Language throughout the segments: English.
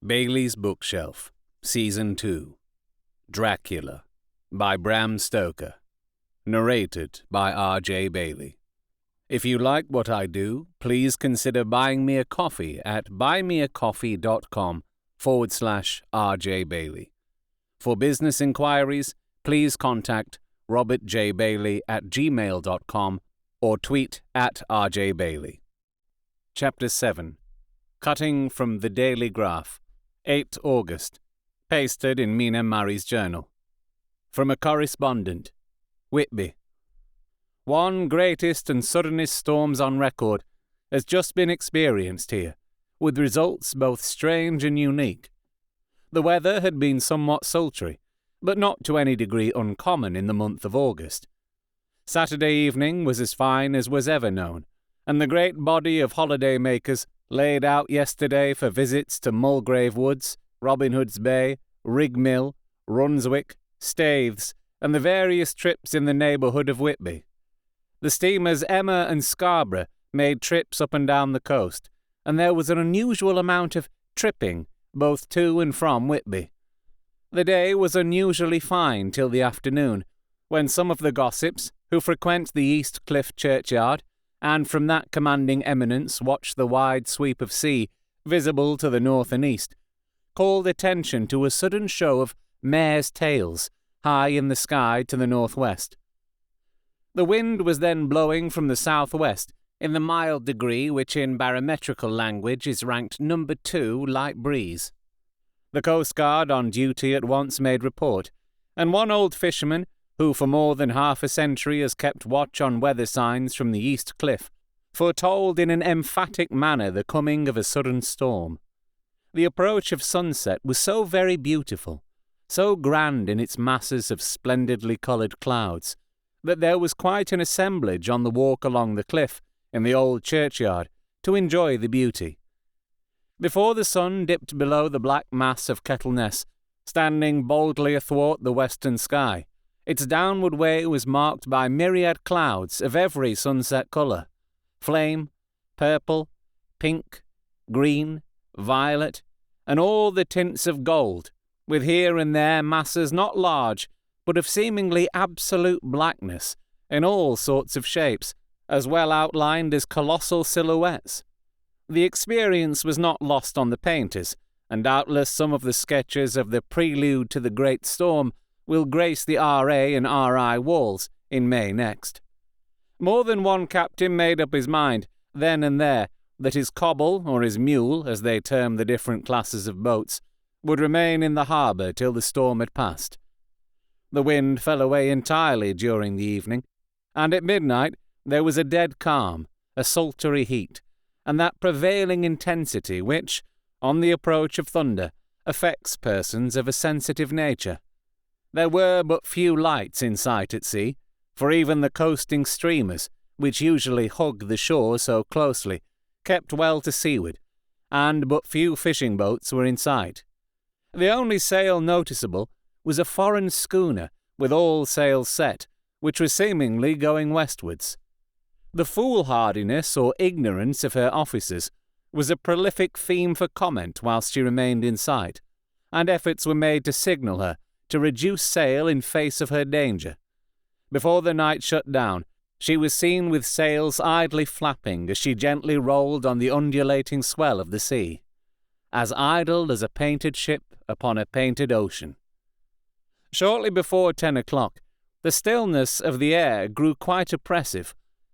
Bailey's Bookshelf, Season 2, Dracula, by Bram Stoker, narrated by R.J. Bailey. If you like what I do, please consider buying me a coffee at buymeacoffee.com/R.J. Bailey. For business inquiries, please contact robertjbailey@gmail.com or tweet at R.J. Bailey. Chapter 7. Cutting from the Dailygraph, 8 August. Pasted in Mina Murray's journal. From a correspondent. Whitby. One greatest and suddenest storms on record has just been experienced here, with results both strange and unique. The weather had been somewhat sultry, but not to any degree uncommon in the month of August. Saturday evening was as fine as was ever known, and the great body of holiday-makers laid out yesterday for visits to Mulgrave Woods, Robin Hood's Bay, Rig Mill, Runswick, Staithes, and the various trips in the neighbourhood of Whitby. The steamers Emma and Scarborough made trips up and down the coast, and there was an unusual amount of tripping both to and from Whitby. The day was unusually fine till the afternoon, when some of the gossips, who frequent the East Cliff churchyard, and from that commanding eminence watch the wide sweep of sea, visible to the north and east, called attention to a sudden show of mares' tails high in the sky to the northwest. The wind was then blowing from the southwest in the mild degree which in barometrical language is ranked number 2 light breeze. The Coast Guard on duty at once made report, and one old fisherman, who for more than half a century has kept watch on weather signs from the East Cliff, foretold in an emphatic manner the coming of a sudden storm. The approach of sunset was so very beautiful, so grand in its masses of splendidly coloured clouds, that there was quite an assemblage on the walk along the cliff in the old churchyard to enjoy the beauty. Before the sun dipped below the black mass of Kettleness, standing boldly athwart the western sky, its downward way was marked by myriad clouds of every sunset colour: flame, purple, pink, green, violet, and all the tints of gold, with here and there masses not large, but of seemingly absolute blackness, in all sorts of shapes, as well outlined as colossal silhouettes. The experience was not lost on the painters, and doubtless some of the sketches of the prelude to the great storm will grace the R.A. and R.I. walls in May next. More than one captain made up his mind, then and there, that his cobble, or his mule, as they term the different classes of boats, would remain in the harbour till the storm had passed. The wind fell away entirely during the evening, and at midnight there was a dead calm, a sultry heat, and that prevailing intensity which, on the approach of thunder, affects persons of a sensitive nature. There were but few lights in sight at sea, for even the coasting steamers, which usually hug the shore so closely, kept well to seaward, and but few fishing boats were in sight. The only sail noticeable was a foreign schooner with all sails set, which was seemingly going westwards. The foolhardiness or ignorance of her officers was a prolific theme for comment whilst she remained in sight, and efforts were made to signal her to reduce sail in face of her danger. Before the night shut down, she was seen with sails idly flapping as she gently rolled on the undulating swell of the sea, as idle as a painted ship upon a painted ocean. Shortly before 10 o'clock, the stillness of the air grew quite oppressive,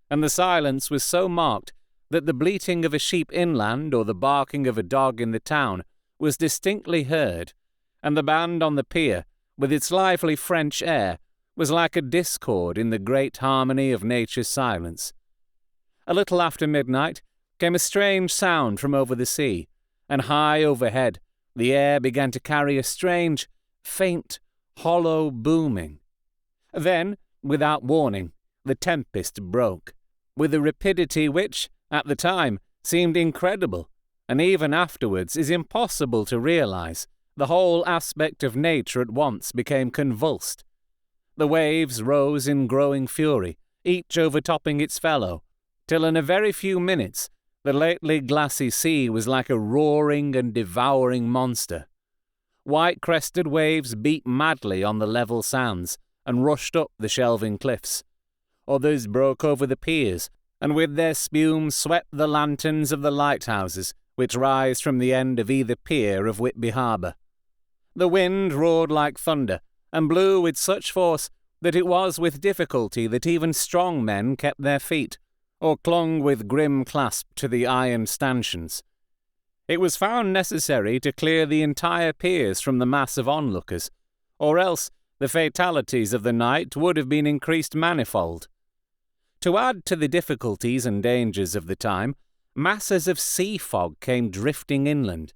and the silence was so marked that the bleating of a sheep inland or the barking of a dog in the town was distinctly heard, and the band on the pier, with its lively French air, was like a discord in the great harmony of nature's silence. A little after midnight came a strange sound from over the sea, and high overhead the air began to carry a strange, faint, hollow booming. Then, without warning, the tempest broke, with a rapidity which, at the time, seemed incredible, and even afterwards is impossible to realize. The whole aspect of nature at once became convulsed. The waves rose in growing fury, each overtopping its fellow, till in a very few minutes The lately glassy sea was like a roaring and devouring monster. White-crested waves beat madly on the level sands and rushed up the shelving cliffs. Others broke over the piers, and with their spume swept the lanterns of the lighthouses which rise from the end of either pier of Whitby harbour. The wind roared like thunder, and blew with such force that it was with difficulty that even strong men kept their feet, or clung with grim clasp to the iron stanchions. It was found necessary to clear the entire piers from the mass of onlookers, or else the fatalities of the night would have been increased manifold. To add to the difficulties and dangers of the time, masses of sea fog came drifting inland,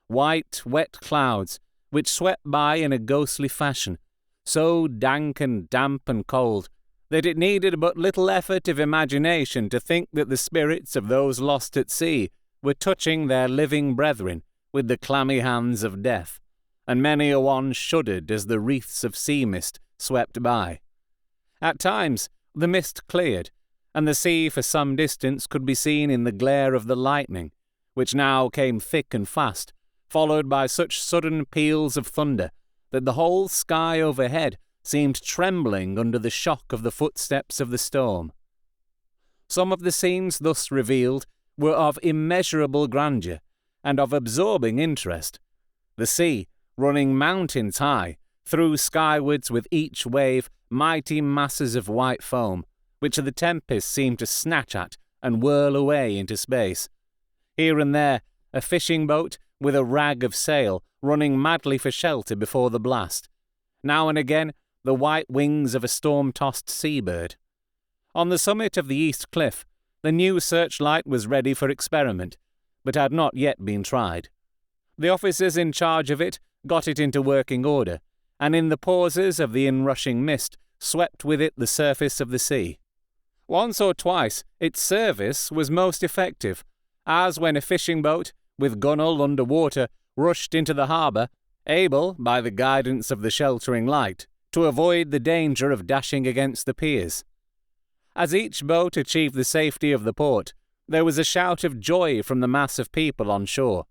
white, wet clouds, which swept by in a ghostly fashion, so dank and damp and cold, that it needed but little effort of imagination to think that the spirits of those lost at sea were touching their living brethren with the clammy hands of death, and many a one shuddered as the wreaths of sea mist swept by. At times the mist cleared, and the sea for some distance could be seen in the glare of the lightning, which now came thick and fast, followed by such sudden peals of thunder that the whole sky overhead seemed trembling under the shock of the footsteps of the storm. Some of the scenes thus revealed were of immeasurable grandeur and of absorbing interest. The sea, running mountains high, threw skywards with each wave mighty masses of white foam, which the tempest seemed to snatch at and whirl away into space. Here and there, a fishing boat with a rag of sail running madly for shelter before the blast. Now and again, the white wings of a storm-tossed seabird. On the summit of the east cliff, the new searchlight was ready for experiment, but had not yet been tried. The officers in charge of it got it into working order, and in the pauses of the inrushing mist swept with it the surface of the sea. Once or twice its service was most effective, as when a fishing boat, with gunwale under water, rushed into the harbour, able, by the guidance of the sheltering light, to avoid the danger of dashing against the piers. As each boat achieved the safety of the port, there was a shout of joy from the mass of people on shore,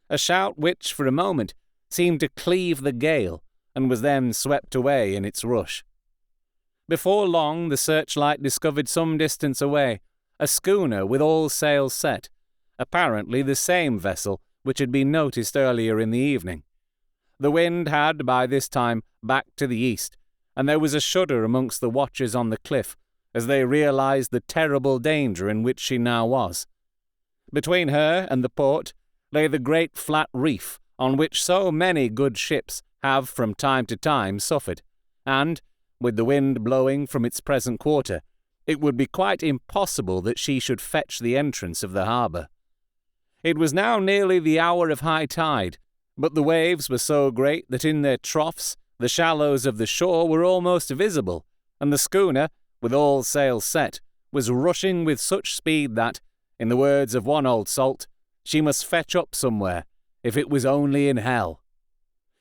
a shout which, for a moment, seemed to cleave the gale, and was then swept away in its rush. Before long the searchlight discovered some distance away a schooner with all sails set, apparently the same vessel which had been noticed earlier in the evening. The wind had, by this time, backed to the east, and there was a shudder amongst the watchers on the cliff as they realized the terrible danger in which she now was. Between her and the port lay the great flat reef on which so many good ships have from time to time suffered, and, with the wind blowing from its present quarter, it would be quite impossible that she should fetch the entrance of the harbour. It was now nearly the hour of high tide, but the waves were so great that in their troughs the shallows of the shore were almost visible, and the schooner, with all sails set, was rushing with such speed that, in the words of one old salt, she must fetch up somewhere, if it was only in hell.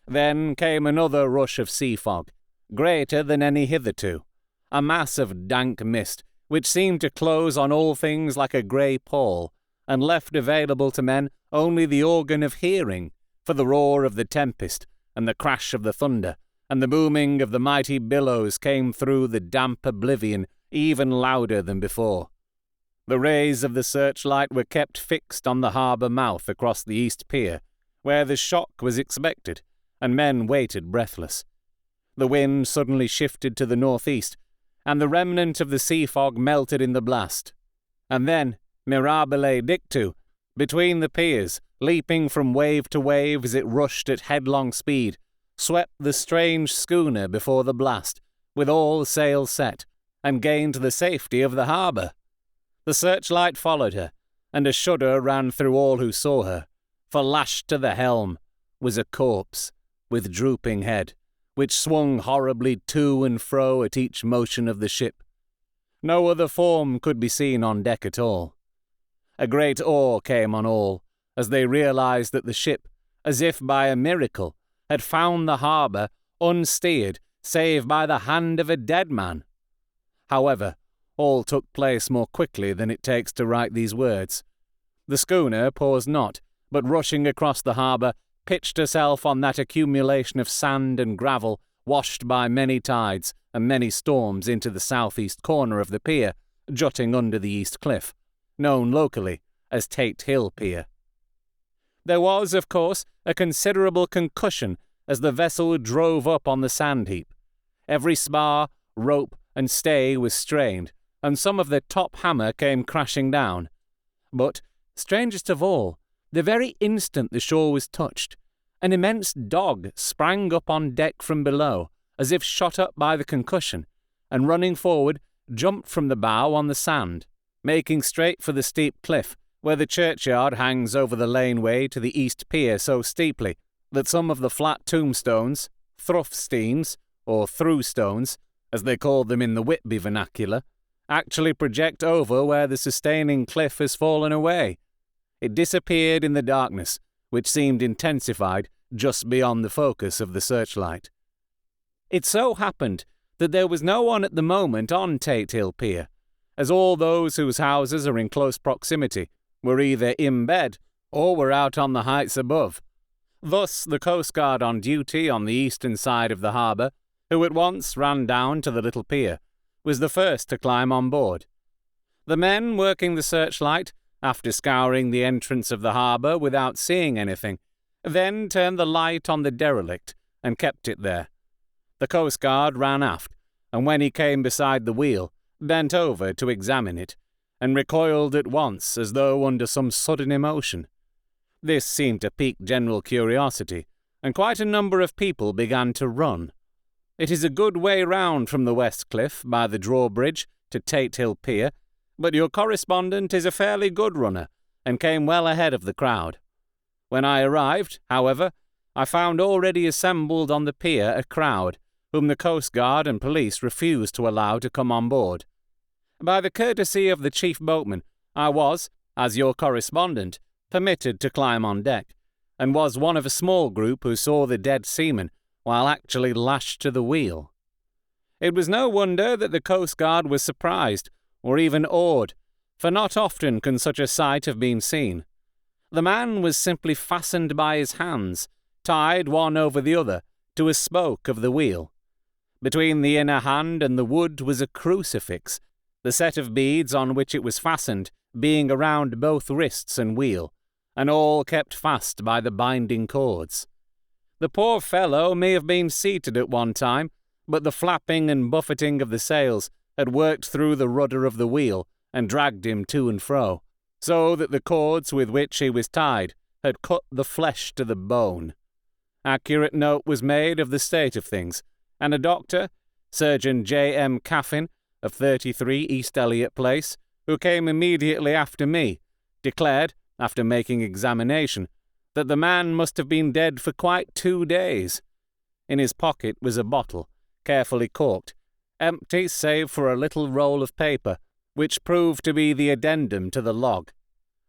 Then came another rush of sea fog, greater than any hitherto, a mass of dank mist, which seemed to close on all things like a grey pall, and left available to men only the organ of hearing, for the roar of the tempest, and the crash of the thunder, and the booming of the mighty billows came through the damp oblivion even louder than before. The rays of the searchlight were kept fixed on the harbour mouth across the east pier, where the shock was expected, and men waited breathless. The wind suddenly shifted to the northeast, and the remnant of the sea fog melted in the blast. And then, mirabile dictu, between the piers, leaping from wave to wave as it rushed at headlong speed, swept the strange schooner before the blast, with all sails set, and gained the safety of the harbour. The searchlight followed her, and a shudder ran through all who saw her, for lashed to the helm was a corpse, with drooping head, which swung horribly to and fro at each motion of the ship. No other form could be seen on deck at all. A great awe came on all, as they realized that the ship, as if by a miracle, had found the harbour unsteered save by the hand of a dead man. However, all took place more quickly than it takes to write these words, The schooner paused not, but rushing across the harbour, pitched herself on that accumulation of sand and gravel washed by many tides and many storms into the southeast corner of the pier, jutting under the east cliff, known locally as Tate Hill Pier. There was, of course, a considerable concussion as the vessel drove up on the sand heap. Every spar, rope, and stay was strained, and some of the top hammer came crashing down. But, strangest of all, the very instant the shore was touched, an immense dog sprang up on deck from below, as if shot up by the concussion, and running forward, jumped from the bow on the sand, making straight for the steep cliff, where the churchyard hangs over the laneway to the east pier so steeply that some of the flat tombstones, thruffsteins, or through-stones, as they called them in the Whitby vernacular, actually project over where the sustaining cliff has fallen away. It disappeared in the darkness, which seemed intensified just beyond the focus of the searchlight. It so happened that there was no one at the moment on Tate Hill Pier, as all those whose houses are in close proximity were either in bed or were out on the heights above. Thus the Coast Guard on duty on the eastern side of the harbour, who at once ran down to the little pier, was the first to climb on board. The men working the searchlight, after scouring the entrance of the harbour without seeing anything, then turned the light on the derelict and kept it there. The Coast Guard ran aft, and when he came beside the wheel, bent over to examine it, and recoiled at once as though under some sudden emotion. This seemed to pique general curiosity, and quite a number of people began to run. It is a good way round from the West Cliff by the drawbridge to Tate Hill Pier, but your correspondent is a fairly good runner, and came well ahead of the crowd. When I arrived, however, I found already assembled on the pier a crowd, whom the Coast Guard and police refused to allow to come on board. By the courtesy of the chief boatman, I was, as your correspondent, permitted to climb on deck, and was one of a small group who saw the dead seaman while actually lashed to the wheel. It was no wonder that the Coast Guard was surprised, or even awed, for not often can such a sight have been seen. The man was simply fastened by his hands, tied one over the other, to a spoke of the wheel. Between the inner hand and the wood was a crucifix, the set of beads on which it was fastened being around both wrists and wheel, and all kept fast by the binding cords. The poor fellow may have been seated at one time, but the flapping and buffeting of the sails had worked through the rudder of the wheel and dragged him to and fro, so that the cords with which he was tied had cut the flesh to the bone. Accurate note was made of the state of things, and a doctor, Surgeon J.M. Caffin, of 33 East Elliot Place, who came immediately after me, declared, after making examination, that the man must have been dead for quite 2 days. In his pocket was a bottle, carefully corked, empty save for a little roll of paper, which proved to be the addendum to the log.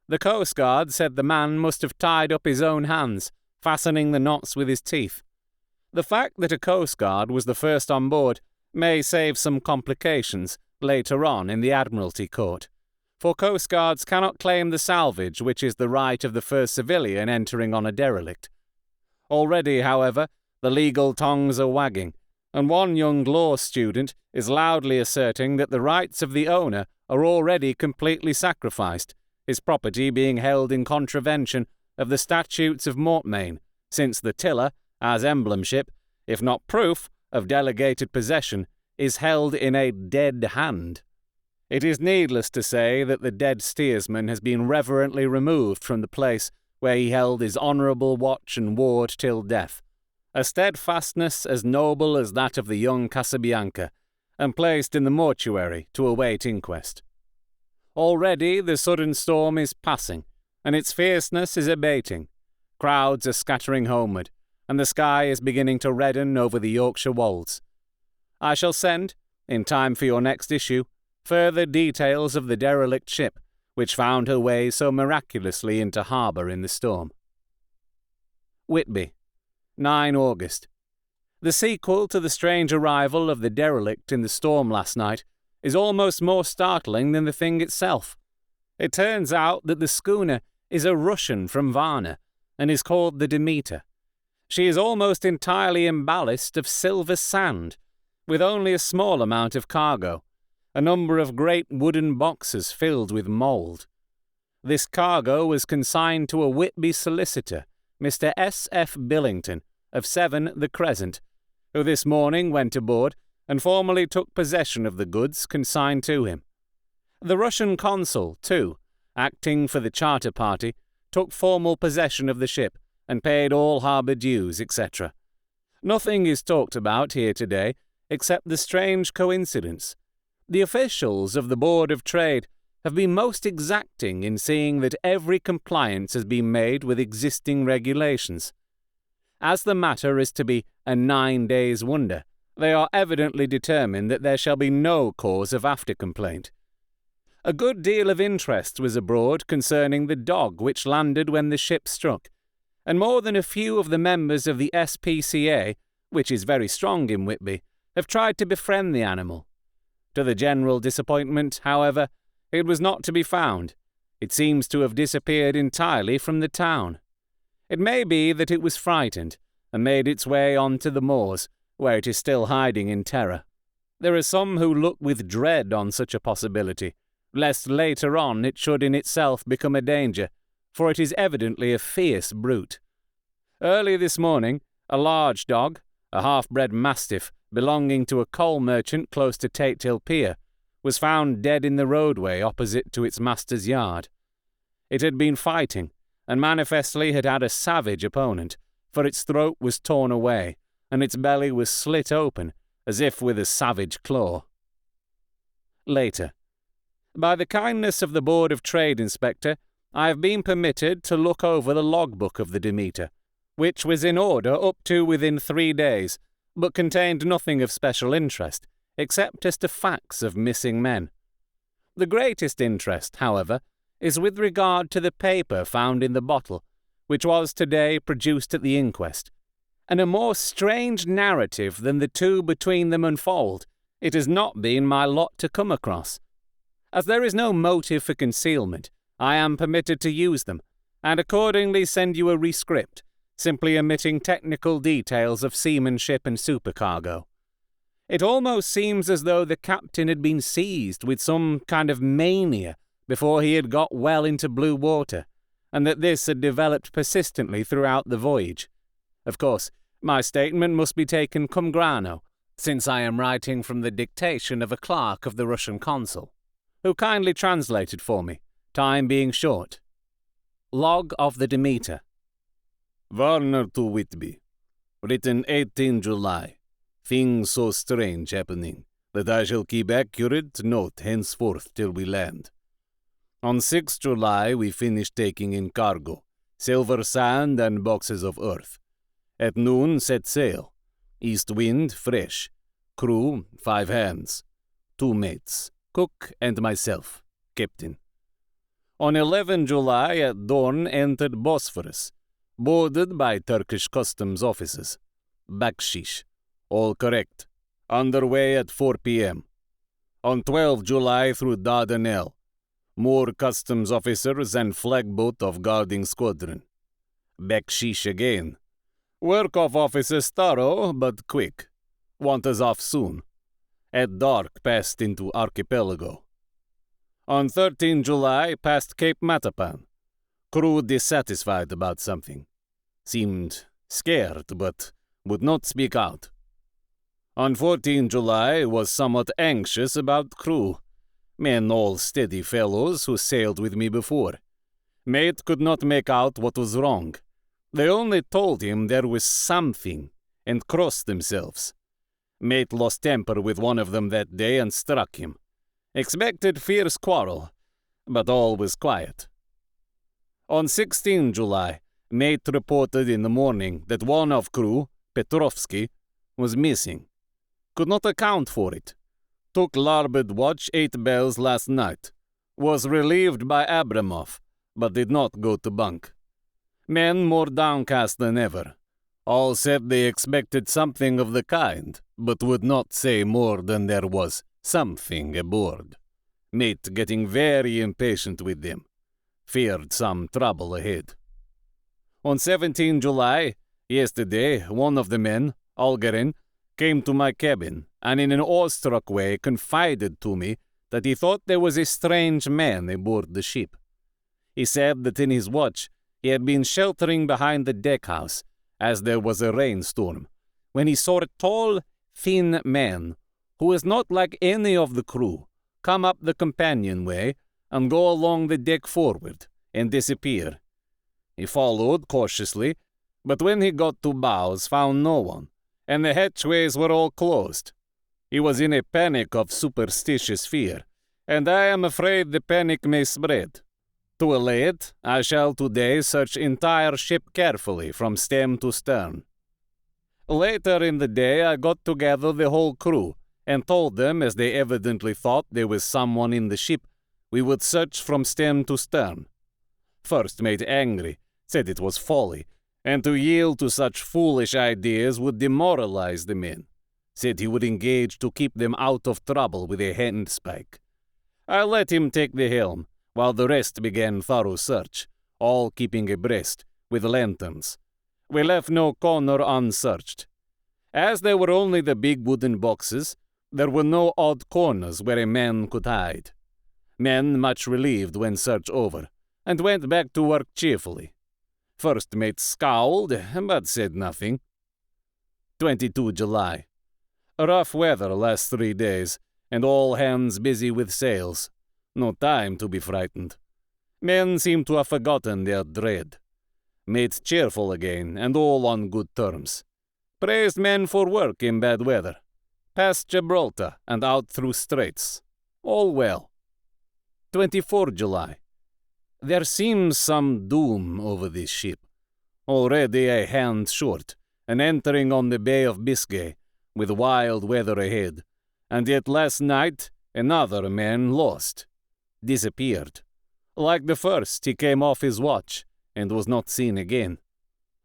The Coast Guard said the man must have tied up his own hands, fastening the knots with his teeth. The fact that a Coast Guard was the first on board may save some complications later on in the Admiralty Court, for Coast Guards cannot claim the salvage which is the right of the first civilian entering on a derelict. Already, however, the legal tongues are wagging, and one young law student is loudly asserting that the rights of the owner are already completely sacrificed, his property being held in contravention of the statutes of Mortmain, since the tiller, as emblem ship, if not proof of delegated possession, is held in a dead hand. It is needless to say that the dead steersman has been reverently removed from the place where he held his honourable watch and ward till death, a steadfastness as noble as that of the young Casabianca, and placed in the mortuary to await inquest. Already the sudden storm is passing, and its fierceness is abating. Crowds are scattering homeward, and the sky is beginning to redden over the Yorkshire wolds. I shall send, in time for your next issue, further details of the derelict ship, which found her way so miraculously into harbour in the storm. Whitby, 9 August. The sequel to the strange arrival of the derelict in the storm last night is almost more startling than the thing itself. It turns out that the schooner is a Russian from Varna, and is called the Demeter. She is almost entirely in ballast of silver sand, with only a small amount of cargo, a number of great wooden boxes filled with mould. This cargo was consigned to a Whitby solicitor, Mr. S. F. Billington, of 7 the Crescent, who this morning went aboard and formally took possession of the goods consigned to him. The Russian consul, too, acting for the charter party, took formal possession of the ship and paid all harbour dues, etc. Nothing is talked about here today except the strange coincidence. The officials of the Board of Trade have been most exacting in seeing that every compliance has been made with existing regulations. As the matter is to be a 9 days' wonder, they are evidently determined that there shall be no cause of after-complaint. A good deal of interest was abroad concerning the dog which landed when the ship struck, and more than a few of the members of the SPCA, which is very strong in Whitby, have tried to befriend the animal. To the general disappointment, however, it was not to be found. It seems to have disappeared entirely from the town. It may be that it was frightened, and made its way on to the moors, where it is still hiding in terror. There are some who look with dread on such a possibility, lest later on it should in itself become a danger, for it is evidently a fierce brute. Early this morning, a large dog, a half-bred mastiff, belonging to a coal merchant close to Tate Hill Pier, was found dead in the roadway opposite to its master's yard. It had been fighting, and manifestly had had a savage opponent, for its throat was torn away, and its belly was slit open, as if with a savage claw. Later. By the kindness of the Board of Trade Inspector, I have been permitted to look over the logbook of the Demeter, which was in order up to within 3 days, but contained nothing of special interest, except as to facts of missing men. The greatest interest, however, is with regard to the paper found in the bottle, which was today produced at the inquest, and a more strange narrative than the two between them unfold it has not been my lot to come across. As there is no motive for concealment, I am permitted to use them, and accordingly send you a rescript, simply omitting technical details of seamanship and supercargo. It almost seems as though the captain had been seized with some kind of mania before he had got well into blue water, and that this had developed persistently throughout the voyage. Of course, my statement must be taken cum grano, since I am writing from the dictation of a clerk of the Russian consul, who kindly translated for me, time being short. Log of the Demeter. Varna to Whitby. Written 18 July. Things so strange happening that I shall keep accurate note henceforth till we land. On 6 July we finished taking in cargo, silver sand and boxes of earth. At noon set sail. East wind fresh. Crew 5 hands. 2 mates, cook and myself, captain. On 11 July at dawn entered Bosphorus, boarded by Turkish customs officers. Bakshish. All correct. Underway at 4 p.m. On 12 July through Dardanelles. More customs officers and flagboat of guarding squadron. Bakshish again. Work of officers thorough but quick. Want us off soon. At dark passed into archipelago. On 13 July passed Cape Matapan. Crew dissatisfied about something. Seemed scared but would not speak out. On 14 July was somewhat anxious about crew. Men all steady fellows who sailed with me before. Mate could not make out what was wrong. They only told him there was something, and crossed themselves. Mate lost temper with one of them that day and struck him. Expected fierce quarrel, but all was quiet. On 16 July, mate reported in the morning that one of crew, Petrovsky, was missing. Could not account for it. Took larboard watch 8 bells last night. Was relieved by Abramov, but did not go to bunk. Men more downcast than ever. All said they expected something of the kind, but would not say more than there was something aboard. Mate getting very impatient with them. Feared some trouble ahead. On 17 July, yesterday, one of the men, Algerin, came to my cabin and in an awestruck way confided to me that he thought there was a strange man aboard the ship. He said that in his watch he had been sheltering behind the deckhouse as there was a rainstorm, when he saw a tall, thin man, who was not like any of the crew, come up the companionway and go along the deck forward and disappear. He followed cautiously, but when he got to bows found no one, and the hatchways were all closed. He was in a panic of superstitious fear, and I am afraid the panic may spread. To allay it, I shall today search entire ship carefully from stem to stern. Later in the day I got together the whole crew, and told them, as they evidently thought there was someone in the ship, we would search from stem to stern. First Mate Angry said it was folly, and to yield to such foolish ideas would demoralize the men. Said he would engage to keep them out of trouble with a handspike. I let him take the helm, while the rest began thorough search, all keeping abreast, with lanterns. We left no corner unsearched. As there were only the big wooden boxes, there were no odd corners where a man could hide. Men much relieved when search over, and went back to work cheerfully. First Mate scowled, but said nothing. 22 July. Rough weather last 3 days, and all hands busy with sails. No time to be frightened. Men seem to have forgotten their dread. Mate cheerful again, and all on good terms. Praised men for work in bad weather. Past Gibraltar and out through Staithes. All well. 24 July. There seems some doom over this ship. Already a hand short, and entering on the Bay of Biscay, with wild weather ahead, and yet last night another man lost. Disappeared. Like the first, he came off his watch, and was not seen again.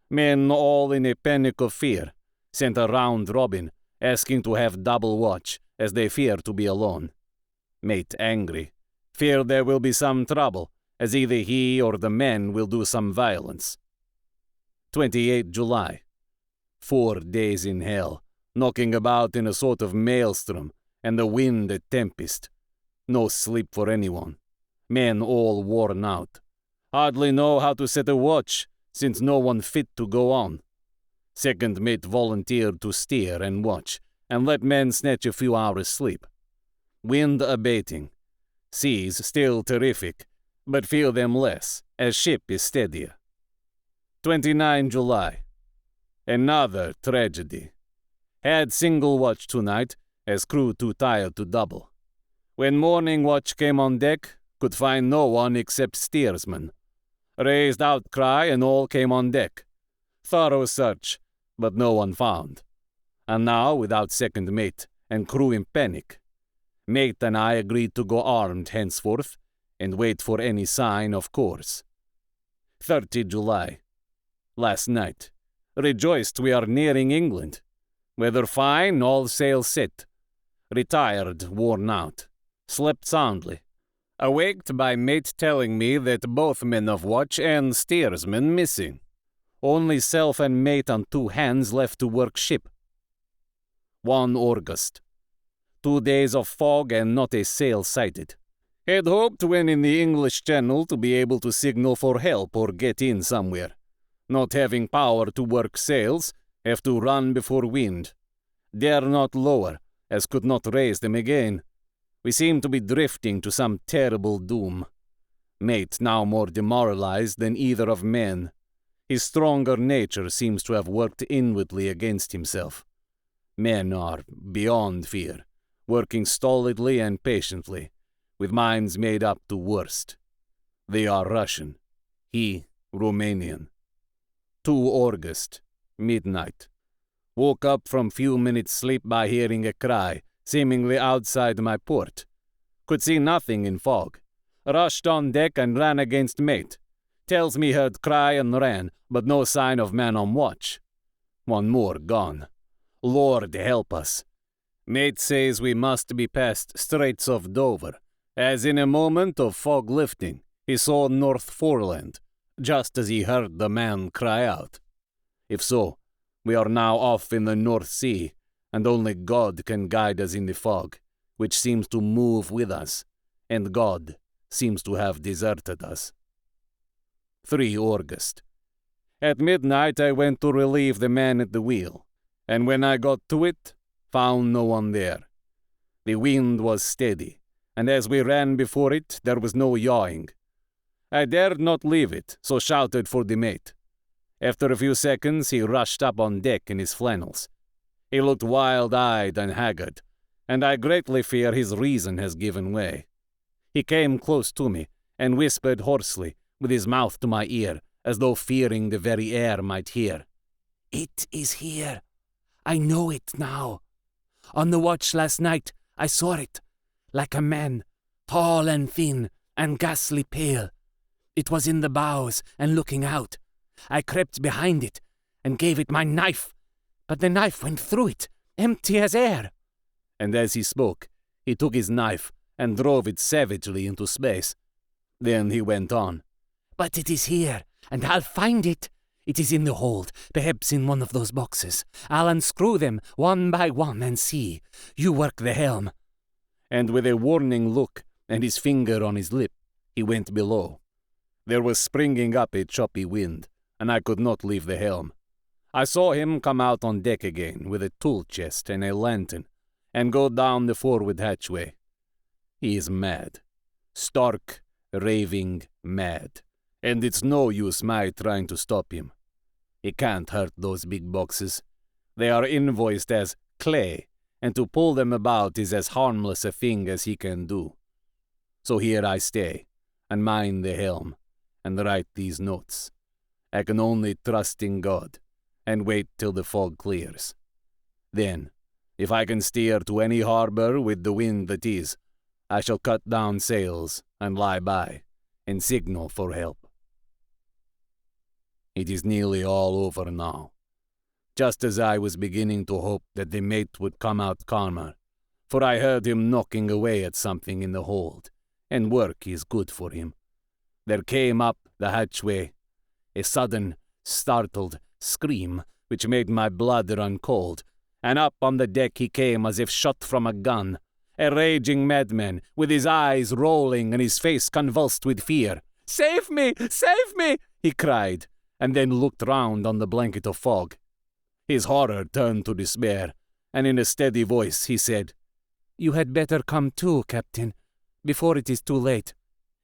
Men all in a panic of fear, sent a round robin, asking to have double watch, as they fear to be alone. Mate Angry. Fear there will be some trouble, as either he or the men will do some violence. 28 July. 4 days in hell, knocking about in a sort of maelstrom, and the wind a tempest. No sleep for anyone. Men all worn out. Hardly know how to set a watch, since no one fit to go on. Second Mate volunteered to steer and watch, and let men snatch a few hours' sleep. Wind abating. Seas still terrific, but feel them less, as ship is steadier. 29 July. Another tragedy. Had single watch tonight, as crew too tired to double. When morning watch came on deck, could find no one except steersman. Raised outcry and all came on deck. Thorough search, but no one found. And now without second mate, and crew in panic. Mate and I agreed to go armed henceforth, and wait for any sign, of course. 30 July. Last night. Rejoiced we are nearing England. Weather fine, all sail set. Retired, worn out. Slept soundly. Awaked by mate telling me that both men of watch and steersman missing. Only self and mate on 2 hands left to work ship. 1 August. 2 days of fog and not a sail sighted. Had hoped when in the English Channel to be able to signal for help or get in somewhere. Not having power to work sails, have to run before wind. Dare not lower, as could not raise them again. We seem to be drifting to some terrible doom. Mate now more demoralized than either of men. His stronger nature seems to have worked inwardly against himself. Men are beyond fear, working stolidly and patiently, with minds made up to worst. They are Russian, he Romanian. 2 August, midnight. Woke up from few minutes' sleep by hearing a cry, seemingly outside my port. Could see nothing in fog. Rushed on deck and ran against mate. Tells me heard cry and ran, but no sign of man on watch. 1 more gone. Lord help us. Mate says we must be past Straits of Dover, as in a moment of fog lifting, He saw North Foreland, just as he heard the man cry out. If so, we are now off in the North Sea, and only God can guide us in the fog, which seems to move with us, and God seems to have deserted us. 3 August. At midnight I went to relieve the man at the wheel, and when I got to it, found no one there. The wind was steady, and as we ran before it, there was no yawing. I dared not leave it, so shouted for the mate. After a few seconds, he rushed up on deck in his flannels. He looked wild-eyed and haggard, and I greatly fear his reason has given way. He came close to me, and whispered hoarsely, with his mouth to my ear, as though fearing the very air might hear. "It is here. I know it now. On the watch last night, I saw it, like a man, tall and thin, and ghastly pale. It was in the bows and looking out. I crept behind it and gave it my knife, but the knife went through it, empty as air." And as he spoke, he took his knife and drove it savagely into space. Then he went on. "But it is here, and I'll find it. It is in the hold, perhaps in one of those boxes. I'll unscrew them one by one and see. You work the helm." And with a warning look and his finger on his lip, he went below. There was springing up a choppy wind, and I could not leave the helm. I saw him come out on deck again with a tool chest and a lantern, and go down the forward hatchway. He is mad. Stark, raving mad. And it's no use my trying to stop him. He can't hurt those big boxes. They are invoiced as clay, and to pull them about is as harmless a thing as he can do. So here I stay, and mind the helm, and write these notes. I can only trust in God, and wait till the fog clears. Then, if I can steer to any harbor with the wind that is, I shall cut down sails and lie by, and signal for help. It is nearly all over now. Just as I was beginning to hope that the mate would come out calmer, for I heard him knocking away at something in the hold, and work is good for him. There came up the hatchway a sudden, startled scream which made my blood run cold, and up on the deck he came as if shot from a gun, a raging madman, with his eyes rolling and his face convulsed with fear. "Save me! Save me!" he cried, and then looked round on the blanket of fog. His horror turned to despair, and in a steady voice he said, "You had better come too, Captain, before it is too late.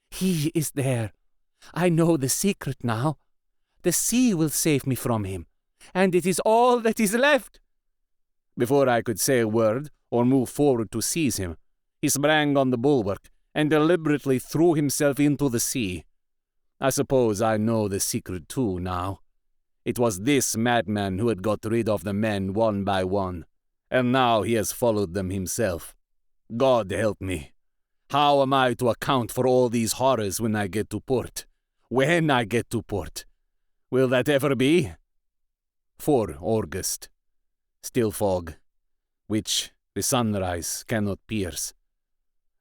He is there. I know the secret now. The sea will save me from him, and it is all that is left." Before I could say a word or move forward to seize him, he sprang on the bulwark and deliberately threw himself into the sea. I suppose I know the secret too now. It was this madman who had got rid of the men one by one, and now he has followed them himself. God help me. How am I to account for all these horrors when I get to port? When I get to port? Will that ever be? 4 August. Still fog, which the sunrise cannot pierce.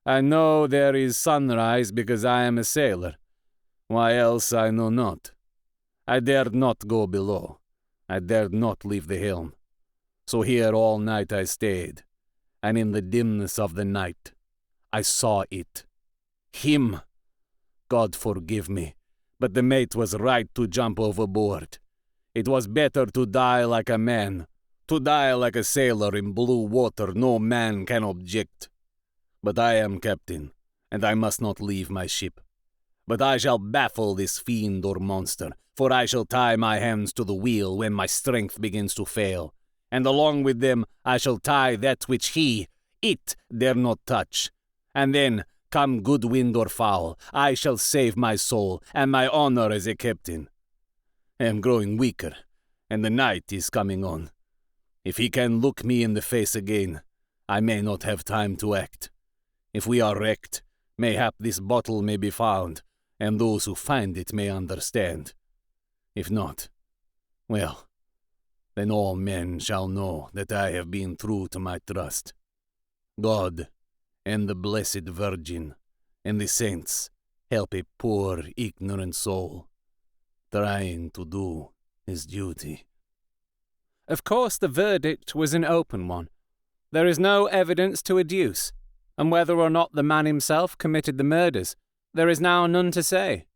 I know there is sunrise because I am a sailor. Why else I know not. I dared not go below. I dared not leave the helm. So here all night I stayed, and in the dimness of the night I saw it. Him. God forgive me, but the mate was right to jump overboard. It was better to die like a man. To die like a sailor in blue water no man can object. But I am captain, and I must not leave my ship. But I shall baffle this fiend or monster, for I shall tie my hands to the wheel when my strength begins to fail, and along with them I shall tie that which it dare not touch. And then, come good wind or foul, I shall save my soul and my honor as a captain. I am growing weaker, and the night is coming on. If he can look me in the face again, I may not have time to act. If we are wrecked, mayhap this bottle may be found, and those who find it may understand. If not, well, then all men shall know that I have been true to my trust. God, and the Blessed Virgin, and the saints, help a poor, ignorant soul, trying to do his duty. Of course the verdict was an open one. There is no evidence to adduce, and whether or not the man himself committed the murders, there is now none to say.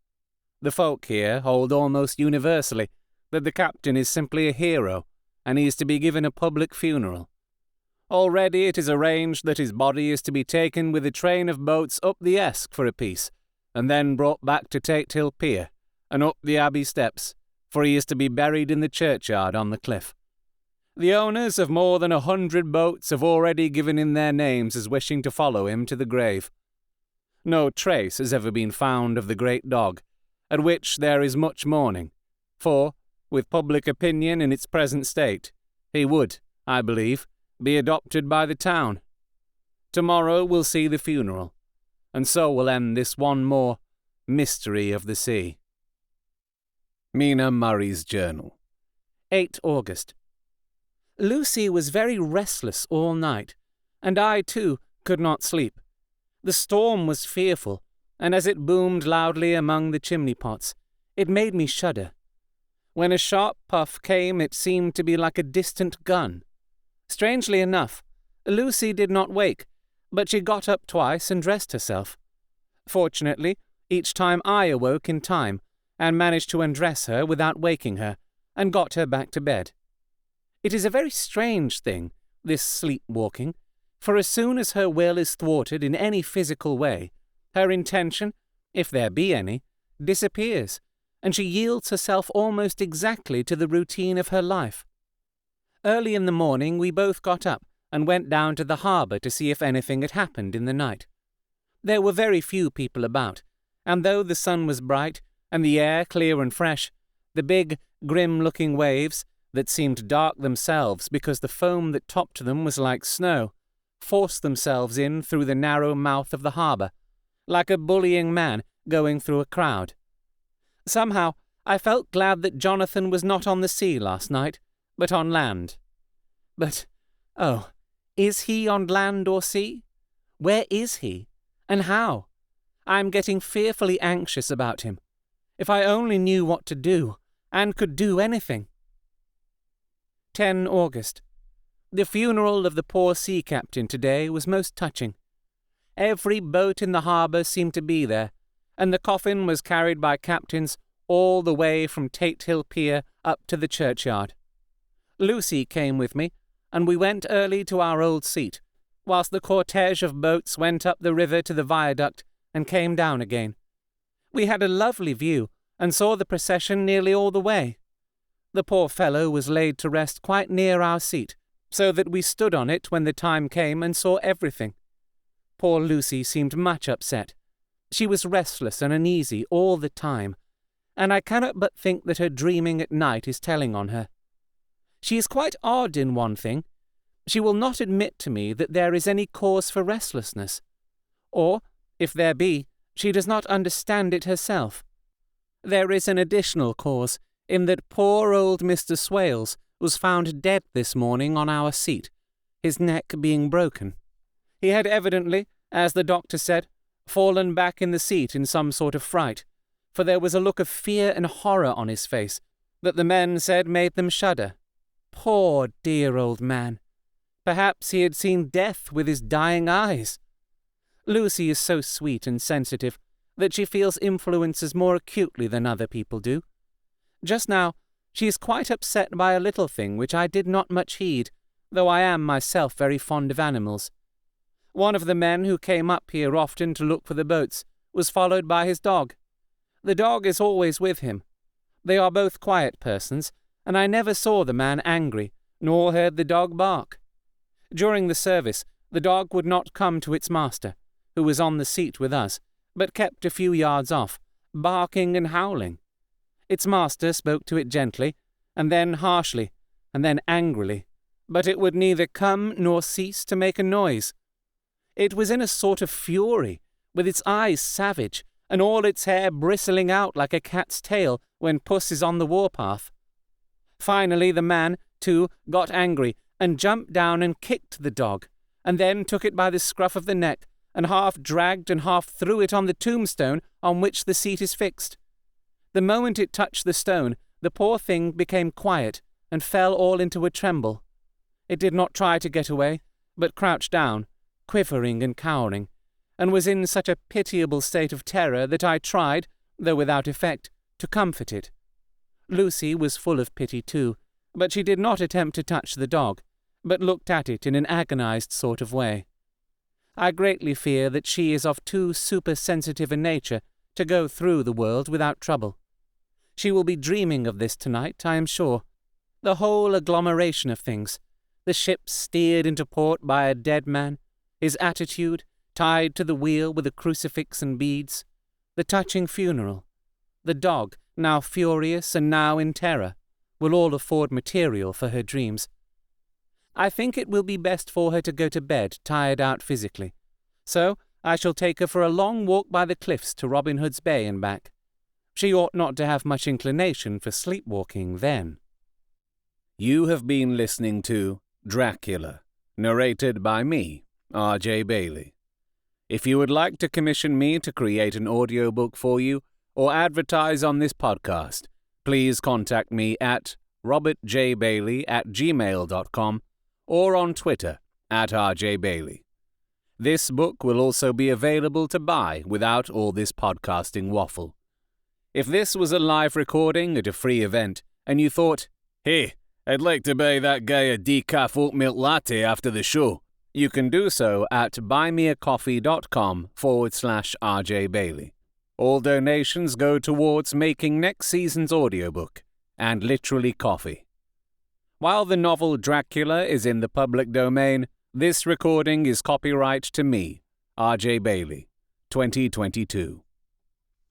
The folk here hold almost universally that the captain is simply a hero, and he is to be given a public funeral. Already it is arranged that his body is to be taken with a train of boats up the Esk for a piece, and then brought back to Staithes Pier, and up the Abbey steps, for he is to be buried in the churchyard on the cliff. The owners of more than 100 boats have already given in their names as wishing to follow him to the grave. No trace has ever been found of the great dog, at which there is much mourning, for, with public opinion in its present state, he would, I believe, be adopted by the town. Tomorrow will see the funeral, and so will end this one more mystery of the sea. Mina Murray's Journal. 8 August. Lucy was very restless all night, and I, too, could not sleep. The storm was fearful, and as it boomed loudly among the chimney-pots, it made me shudder. When a sharp puff came, it seemed to be like a distant gun. Strangely enough, Lucy did not wake, but she got up twice and dressed herself. Fortunately, each time I awoke in time, and managed to undress her without waking her, and got her back to bed. It is a very strange thing, this sleep-walking, for as soon as her will is thwarted in any physical way, her intention, if there be any, disappears, and she yields herself almost exactly to the routine of her life. Early in the morning we both got up and went down to the harbour to see if anything had happened in the night. There were very few people about, and though the sun was bright and the air clear and fresh, the big, grim-looking waves, that seemed dark themselves because the foam that topped them was like snow, forced themselves in through the narrow mouth of the harbour, like a bullying man going through a crowd. Somehow I felt glad that Jonathan was not on the sea last night, but on land. But, oh, is he on land or sea? Where is he? And how? I am getting fearfully anxious about him. If I only knew what to do, and could do anything. 10 August. The funeral of the poor sea captain today was most touching. Every boat in the harbour seemed to be there, and the coffin was carried by captains all the way from Staithes Pier up to the churchyard. Lucy came with me, and we went early to our old seat, whilst the cortege of boats went up the river to the viaduct and came down again. We had a lovely view, and saw the procession nearly all the way. The poor fellow was laid to rest quite near our seat, so that we stood on it when the time came and saw everything. Poor Lucy seemed much upset. She was restless and uneasy all the time, and I cannot but think that her dreaming at night is telling on her. She is quite odd in one thing. She will not admit to me that there is any cause for restlessness, or, if there be, she does not understand it herself. There is an additional cause, in that poor old Mr. Swales was found dead this morning on our seat, his neck being broken. He had evidently, as the doctor said, fallen back in the seat in some sort of fright, for there was a look of fear and horror on his face that the men said made them shudder. Poor dear old man! Perhaps he had seen death with his dying eyes. Lucy is so sweet and sensitive that she feels influences more acutely than other people do. Just now, she is quite upset by a little thing which I did not much heed, though I am myself very fond of animals. One of the men who came up here often to look for the boats was followed by his dog. The dog is always with him. They are both quiet persons, and I never saw the man angry, nor heard the dog bark. During the service, the dog would not come to its master, who was on the seat with us, but kept a few yards off, barking and howling. Its master spoke to it gently, and then harshly, and then angrily, but it would neither come nor cease to make a noise. It was in a sort of fury, with its eyes savage, and all its hair bristling out like a cat's tail when puss is on the warpath. Finally the man, too, got angry, and jumped down and kicked the dog, and then took it by the scruff of the neck, and half dragged and half threw it on the tombstone on which the seat is fixed. The moment it touched the stone, the poor thing became quiet and fell all into a tremble. It did not try to get away, but crouched down, quivering and cowering, and was in such a pitiable state of terror that I tried, though without effect, to comfort it. Lucy was full of pity too, but she did not attempt to touch the dog, but looked at it in an agonized sort of way. I greatly fear that she is of too supersensitive a nature to go through the world without trouble. She will be dreaming of this tonight, I am sure. The whole agglomeration of things, the ship steered into port by a dead man, his attitude, tied to the wheel with a crucifix and beads, the touching funeral, the dog, now furious and now in terror, will all afford material for her dreams. I think it will be best for her to go to bed tired out physically, so I shall take her for a long walk by the cliffs to Robin Hood's Bay and back. She ought not to have much inclination for sleepwalking then. You have been listening to Dracula, narrated by me, R.J. Bailey. If you would like to commission me to create an audiobook for you or advertise on this podcast, please contact me at robertjbailey@gmail.com or on Twitter @RJBailey. This book will also be available to buy without all this podcasting waffle. If this was a live recording at a free event and you thought, "Hey, I'd like to buy that guy a decaf oat milk latte after the show," you can do so at buymeacoffee.com/RJBailey. All donations go towards making next season's audiobook, and literally coffee. While the novel Dracula is in the public domain, this recording is copyright to me, R.J. Bailey, 2022.